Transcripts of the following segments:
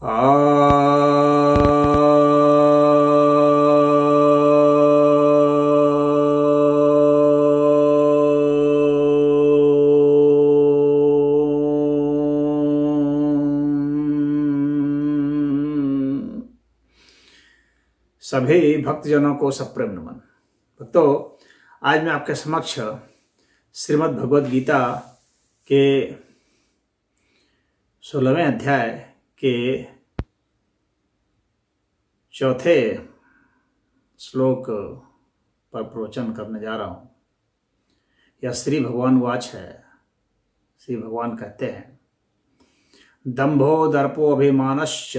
सभी भक्तजनों को सप्रेम नमन। भक्तों, आज मैं आपके समक्ष श्रीमद् भगवद गीता के 16वें अध्याय के चौथे श्लोक पर प्रवचन करने जा रहा हूं। यह श्री भगवान वाच है। श्री भगवान कहते हैं, दंभो दर्पो अभिमानश्च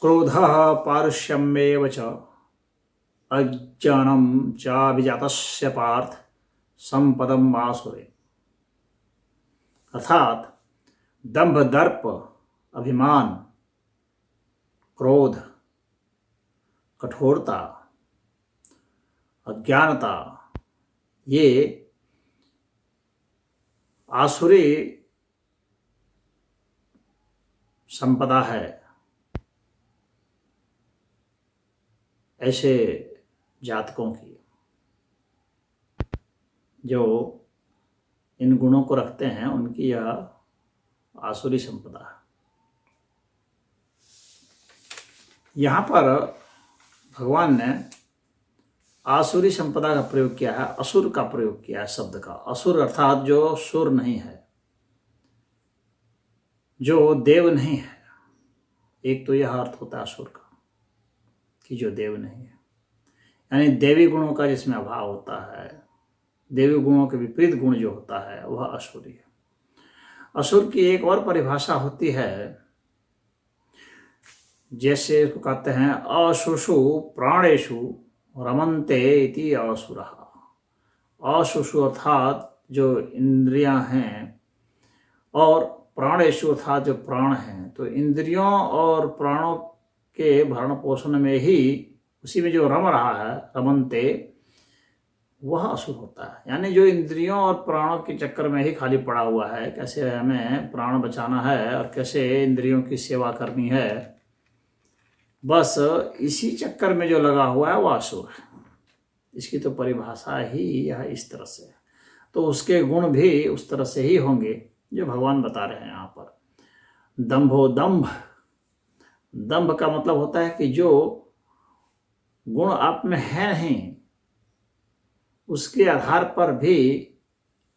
क्रोधः पारुष्यमेव च अज्ञानं चाभिजातस्य पार्थ संपदम् आसुरे। अर्थात दंभ, दर्प, अभिमान, क्रोध, कठोरता, अज्ञानता, ये आसुरी संपदा है। ऐसे जातकों की जो इन गुणों को रखते हैं, उनकी यह आसुरी संपदा है। यहाँ पर भगवान ने आसुरी संपदा का प्रयोग किया है, असुर का प्रयोग किया है शब्द का। असुर अर्थात जो सुर नहीं है, जो देव नहीं है। एक तो यह अर्थ होता है असुर का कि जो देव नहीं है, यानी देवी गुणों का जिसमें अभाव होता है, देवी गुणों के विपरीत गुण जो होता है वह असुरी है। असुर की एक और परिभाषा होती है, जैसे इसको कहते हैं अशुषु प्राणेषु रमन्ते इति असुरः। अशुषु अर्थात जो इंद्रियां हैं और प्राणेषु अर्थात जो प्राण हैं। तो इंद्रियों और प्राणों के भरण पोषण में ही, उसी में जो रम रहा है, रमन्ते, वह असुर होता है। यानी जो इंद्रियों और प्राणों के चक्कर में ही खाली पड़ा हुआ है, कैसे हमें प्राण बचाना है और कैसे इंद्रियों की सेवा करनी है, बस इसी चक्कर में जो लगा हुआ है वह असुर है। इसकी तो परिभाषा ही यह इस तरह से है। तो उसके गुण भी उस तरह से ही होंगे जो भगवान बता रहे हैं यहाँ पर। दंभो दंभ, दंभ का मतलब होता है कि जो गुण आप में है नहीं, उसके आधार पर भी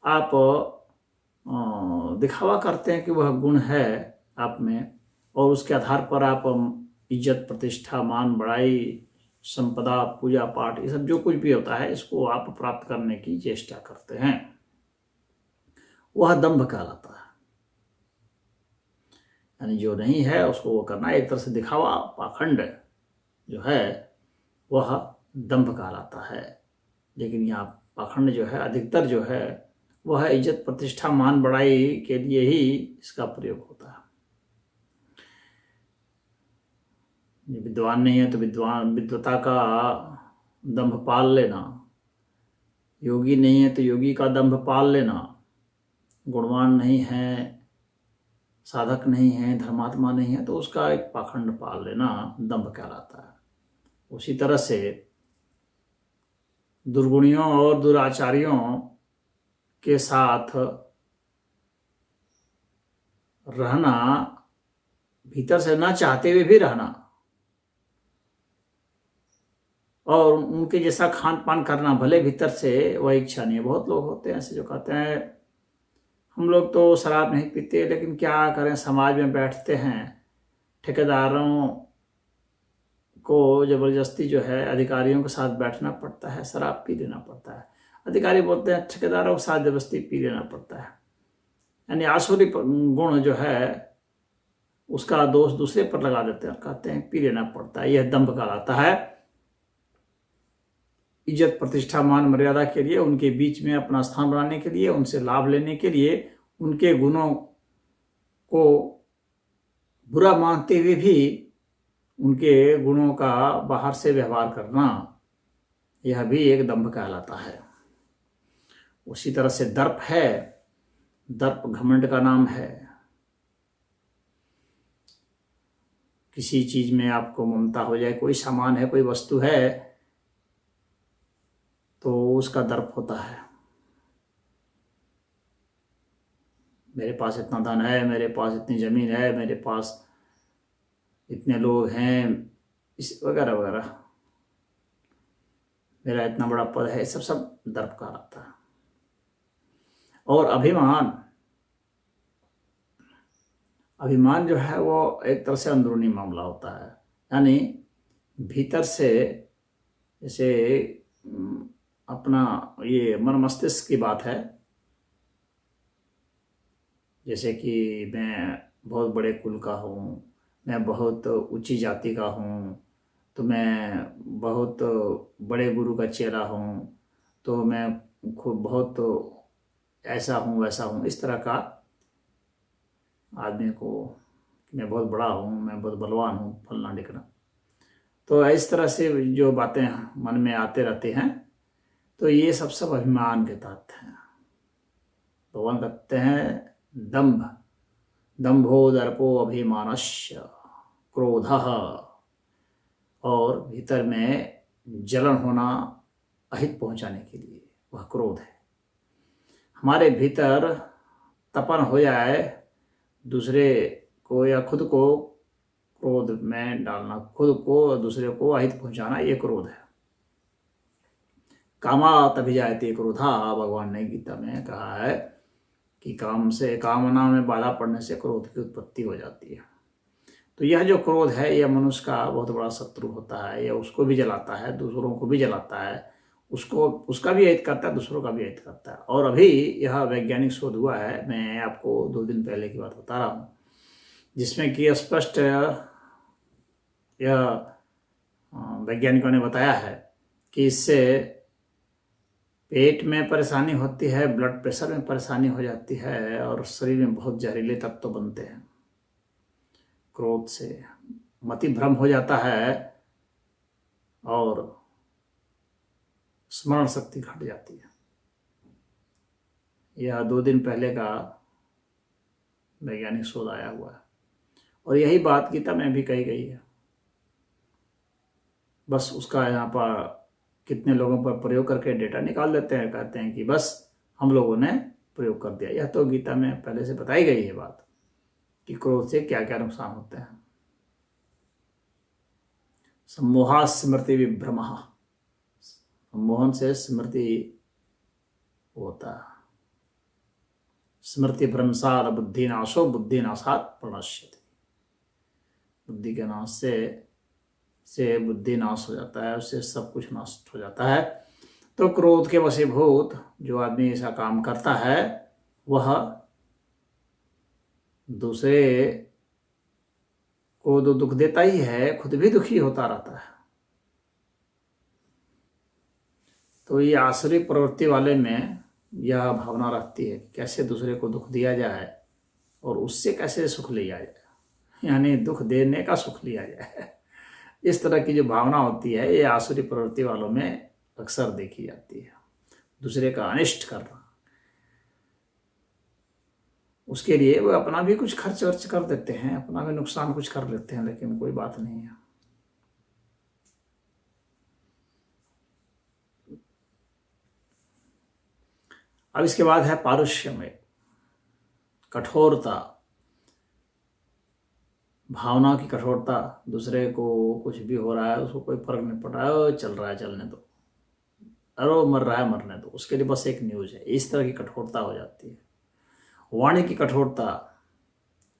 आप दिखावा करते हैं कि वह गुण है आप में, और उसके आधार पर आप इज्जत, प्रतिष्ठा, मान, बड़ाई, संपदा, पूजा पाठ, ये सब जो कुछ भी होता है, इसको आप प्राप्त करने की चेष्टा करते हैं। वह दंभ कहलाता है। यानी जो नहीं है उसको वो करना, एक तरह से दिखावा, पाखंड जो है वह दंभ कहलाता है। लेकिन यहाँ पाखंड जो है, अधिकतर जो है, वह इज्जत, प्रतिष्ठा, मान, बड़ाई के लिए ही इसका प्रयोग होता है। विद्वान नहीं है तो विद्वता का दंभ पाल लेना, योगी नहीं है तो योगी का दंभ पाल लेना, गुणवान नहीं है, साधक नहीं है, धर्मात्मा नहीं है, तो उसका एक पाखंड पाल लेना दंभ कहलाता है। उसी तरह से दुर्गुणियों और दुराचारियों के साथ रहना, भीतर से ना चाहते हुए भी रहना, और उनके जैसा खान पान करना, भले भीतर से वह इच्छा नहीं है। बहुत लोग होते हैं ऐसे जो कहते हैं हम लोग तो शराब नहीं पीते, लेकिन क्या करें, समाज में बैठते हैं, ठेकेदारों को जबरदस्ती जो है अधिकारियों के साथ बैठना पड़ता है, शराब पी लेना पड़ता है। अधिकारी बोलते हैं ठेकेदारों के साथ जबरदस्ती पी लेना पड़ता है। यानी आसुरी गुण जो है उसका दोष दूसरे पर लगा देते हैं और कहते हैं पी लेना पड़ता है। यह दंभ कहलाता है। इज्जत, प्रतिष्ठा, मान, मर्यादा के लिए, उनके बीच में अपना स्थान बनाने के लिए, उनसे लाभ लेने के लिए, उनके गुणों को बुरा मानते हुए भी उनके गुणों का बाहर से व्यवहार करना, यह भी एक दंभ कहलाता है। उसी तरह से दर्प है। दर्प घमंड का नाम है। किसी चीज में आपको ममता हो जाए, कोई सामान है, कोई वस्तु है, तो उसका दर्प होता है। मेरे पास इतना धन है, मेरे पास इतनी जमीन है, मेरे पास इतने लोग हैं, इस वगैरह वगैरह, मेरा इतना बड़ा पद है, सब सब दर्प का आता है। और अभिमान, अभिमान जो है वो एक तरह से अंदरूनी मामला होता है, यानी भीतर से, जैसे अपना ये मन मस्तिष्क की बात है, जैसे कि मैं बहुत बड़े कुल का हूँ, मैं बहुत ऊंची जाति का हूँ, तो मैं बहुत बड़े गुरु का चेला हूँ, तो मैं खूब बहुत ऐसा हूँ वैसा हूँ, इस तरह का आदमी को, मैं बहुत बड़ा हूँ, मैं बहुत बलवान हूँ, फलना ढिकना। तो इस तरह से जो बातें मन में आते रहते हैं, तो ये सब सब अभिमान के तहत हैं। भगवान कहते हैं दंभ, दंभो दर्पो अभिमानस्य क्रोधः, और भीतर में जलन होना अहित पहुंचाने के लिए वह क्रोध है। हमारे भीतर तपन हो जाए, दूसरे को या खुद को क्रोध में डालना, खुद को दूसरे को अहित पहुंचाना, ये क्रोध है। कामात् अभिजायते क्रोधा, भगवान ने गीता में कहा है कि काम से, कामना में बाधा पड़ने से क्रोध की उत्पत्ति हो जाती है। तो यह जो क्रोध है, यह मनुष्य का बहुत बड़ा शत्रु होता है। यह उसको भी जलाता है, दूसरों को भी जलाता है, उसको, उसका भी अहित करता है, दूसरों का भी अहित करता है। और अभी यह वैज्ञानिक शोध हुआ है, मैं आपको 2 दिन पहले की बात बता रहा हूँ, जिसमें कि स्पष्ट यह वैज्ञानिकों ने बताया है कि इससे पेट में परेशानी होती है, ब्लड प्रेशर में परेशानी हो जाती है, और शरीर में बहुत जहरीले तत्व बनते हैं। क्रोध से मति भ्रम हो जाता है और स्मरण शक्ति घट जाती है। यह 2 दिन पहले का वैज्ञानिक शोध आया हुआ है, और यही बात गीता में भी कही गई है। बस उसका यहाँ पर कितने लोगों पर प्रयोग करके डेटा निकाल लेते हैं, कहते हैं कि बस हम लोगों ने प्रयोग कर दिया। यह तो गीता में पहले से बताई गई है बात कि क्रोध से क्या क्या नुकसान होते हैं। सम्मोहा स्मृति विभ्रम, सम्मोहन से स्मृति होता है। स्मृति भ्रंशात बुद्धि नाशो, बुद्धि नाशात प्रणश्यति, बुद्धि के नाश से बुद्धि नाश हो जाता है, उससे सब कुछ नष्ट हो जाता है। तो क्रोध के वशीभूत जो आदमी ऐसा काम करता है, वह दूसरे को तो दुख देता ही है, खुद भी दुखी होता रहता है। तो ये आसुरी प्रवृत्ति वाले में यह भावना रहती है कि कैसे दूसरे को दुख दिया जाए और उससे कैसे सुख लिया जाए, यानी दुख देने का सुख लिया जाए। इस तरह की जो भावना होती है, ये आसुरी प्रवृत्ति वालों में अक्सर देखी जाती है। दूसरे का अनिष्ट करना, उसके लिए वो अपना भी कुछ खर्च वर्च कर देते हैं, अपना भी नुकसान कुछ कर लेते हैं, लेकिन कोई बात नहीं है। अब इसके बाद है पारुष्य में कठोरता, भावना की कठोरता। दूसरे को कुछ भी हो रहा है, उसको कोई फर्क नहीं पड़ रहा है, चल रहा है चलने दो, अरे मर रहा है मरने दो, उसके लिए बस एक न्यूज है। इस तरह की कठोरता हो जाती है। वाणी की कठोरता,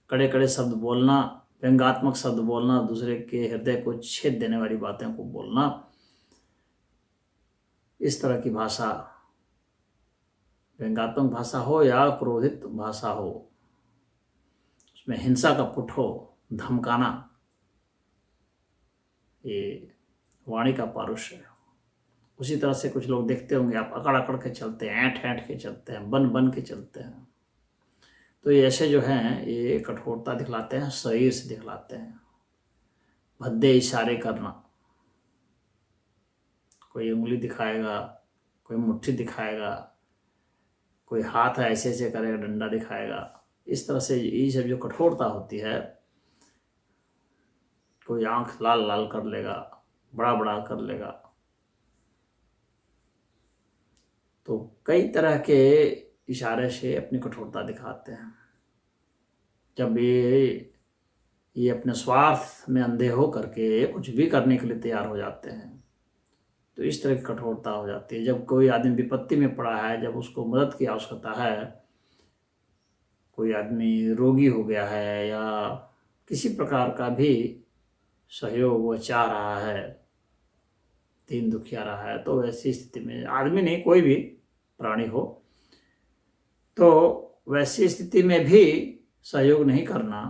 कड़े कड़े शब्द बोलना, व्यंग्यात्मक शब्द बोलना, दूसरे के हृदय को छेद देने वाली बातें को बोलना, इस तरह की भाषा, व्यंग्यात्मक भाषा हो या क्रोधित भाषा हो, उसमें हिंसा का पुट हो, धमकाना, ये वाणी का पारुष्य है। उसी तरह से कुछ लोग देखते होंगे आप, अकड़ अकड़ के चलते हैं, ऐंठ ऐंठ के चलते हैं, बन बन के चलते हैं। तो ये ऐसे जो हैं, ये कठोरता दिखलाते हैं, शरीर से दिखलाते हैं। भद्दे इशारे करना, कोई उंगली दिखाएगा, कोई मुट्ठी दिखाएगा, कोई हाथ ऐसे ऐसे करेगा, डंडा दिखाएगा, इस तरह से ये सब जो कठोरता होती है, कोई आंख लाल लाल कर लेगा, बड़ा बड़ा कर लेगा। तो कई तरह के इशारे से अपनी कठोरता दिखाते हैं। जब ये अपने स्वार्थ में अंधे हो करके कुछ भी करने के लिए तैयार हो जाते हैं, तो इस तरह की कठोरता हो जाती है। जब कोई आदमी विपत्ति में पड़ा है, जब उसको मदद की आवश्यकता है, कोई आदमी रोगी हो गया है या किसी प्रकार का भी सहयोग वो चाह रहा है, दीन दुखिया रहा है, तो वैसी स्थिति में, आदमी नहीं कोई भी प्राणी हो, तो वैसी स्थिति में भी सहयोग नहीं करना,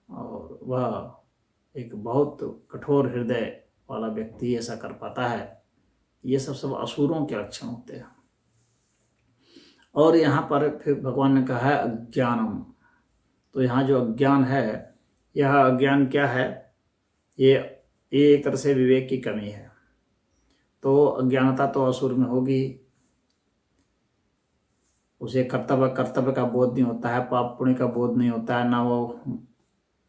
और वह एक बहुत कठोर हृदय वाला व्यक्ति ऐसा कर पाता है, ये सब असुरों के लक्षण होते हैं। और यहाँ पर फिर भगवान ने कहा है अज्ञानम। तो यहाँ जो अज्ञान है, यह अज्ञान क्या है? ये एक तरह से विवेक की कमी है। तो अज्ञानता तो असुर में होगी, उसे कर्तव्य का बोध नहीं होता है, पाप पुण्य का बोध नहीं होता है, ना वो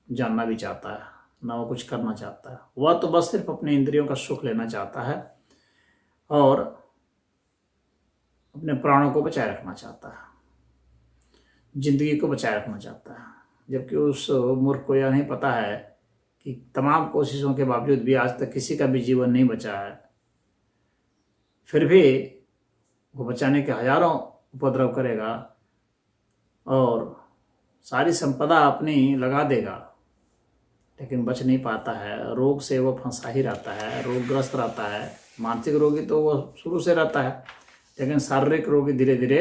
जानना भी चाहता है, ना वो कुछ करना चाहता है। वह तो बस सिर्फ अपने इंद्रियों का सुख लेना चाहता है और अपने प्राणों को बचाए रखना चाहता है, जिंदगी को बचाए रखना चाहता है। जबकि उस मूर्ख को यह नहीं पता है कि तमाम कोशिशों के बावजूद भी आज तक किसी का भी जीवन नहीं बचा है, फिर भी वो बचाने के हजारों उपद्रव करेगा और सारी संपदा अपनी लगा देगा, लेकिन बच नहीं पाता है। रोग से वो फंसा ही रहता है, रोगग्रस्त रहता है। मानसिक रोगी तो वो शुरू से रहता है, लेकिन शारीरिक रोगी धीरे धीरे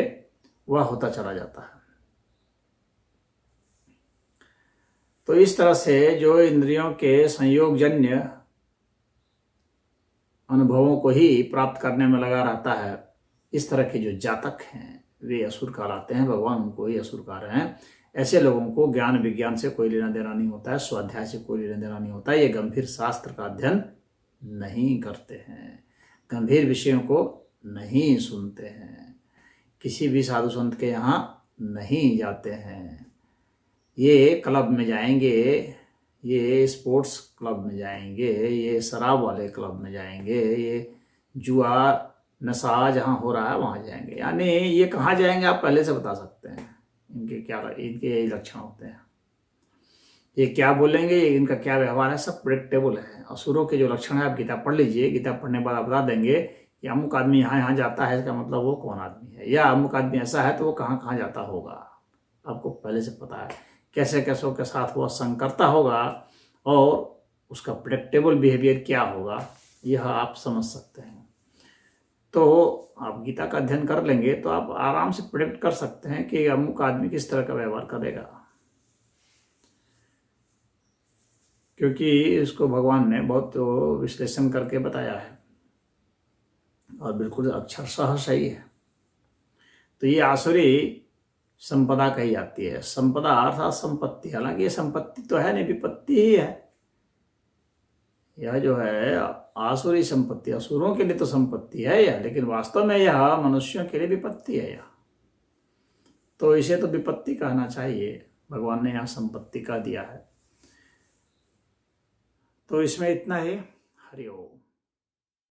वह होता चला जाता है। तो इस तरह से जो इंद्रियों के संयोगजन्य अनुभवों को ही प्राप्त करने में लगा रहता है, इस तरह के जो जातक हैं वे असुर कहलाते हैं। भगवान उनको ही असुर कह रहे हैं। ऐसे लोगों को ज्ञान विज्ञान से कोई लेना देना नहीं होता है, स्वाध्याय से कोई लेना देना नहीं होता है। ये गंभीर शास्त्र का अध्ययन नहीं करते हैं, गंभीर विषयों को नहीं सुनते हैं, किसी भी साधु संत के यहाँ नहीं जाते हैं। ये क्लब में जाएंगे, ये स्पोर्ट्स क्लब में जाएंगे, ये शराब वाले क्लब में जाएंगे, ये जुआ नशा जहाँ हो रहा है वहाँ जाएंगे। यानी ये कहाँ जाएंगे आप पहले से बता सकते हैं। इनके यही लक्षण होते हैं। ये क्या बोलेंगे, इनका क्या व्यवहार है, सब प्रेडिक्टेबल है। असुरों के जो लक्षण है आप गीता पढ़ लीजिए, गीता पढ़ने के बाद आप बता देंगे कि अमुक आदमी यहाँ यहाँ जाता है, इसका मतलब वो कौन आदमी है, या अमुक आदमी ऐसा है तो वो कहाँ कहाँ जाता होगा। आपको पहले से पता है कैसे कैसों के साथ वो संग करता होगा और उसका प्रेडिक्टेबल बिहेवियर क्या होगा, यह आप समझ सकते हैं। तो आप गीता का अध्ययन कर लेंगे तो आप आराम से प्रेडिक्ट कर सकते हैं कि अमुक आदमी किस तरह का व्यवहार करेगा, क्योंकि इसको भगवान ने बहुत विश्लेषण करके बताया है और बिल्कुल अक्षरशः सही है। तो ये आसुरी संपदा कही जाती है। संपदा अर्थात संपत्ति, हालांकि ये संपत्ति तो है नहीं, विपत्ति ही है। यह जो है आसुरी संपत्ति, असुरों के लिए तो संपत्ति है यह, लेकिन वास्तव में यह मनुष्यों के लिए विपत्ति है यह। तो इसे तो विपत्ति कहना चाहिए, भगवान ने यहाँ संपत्ति कह दिया है। तो इसमें इतना ही। हरि ओम।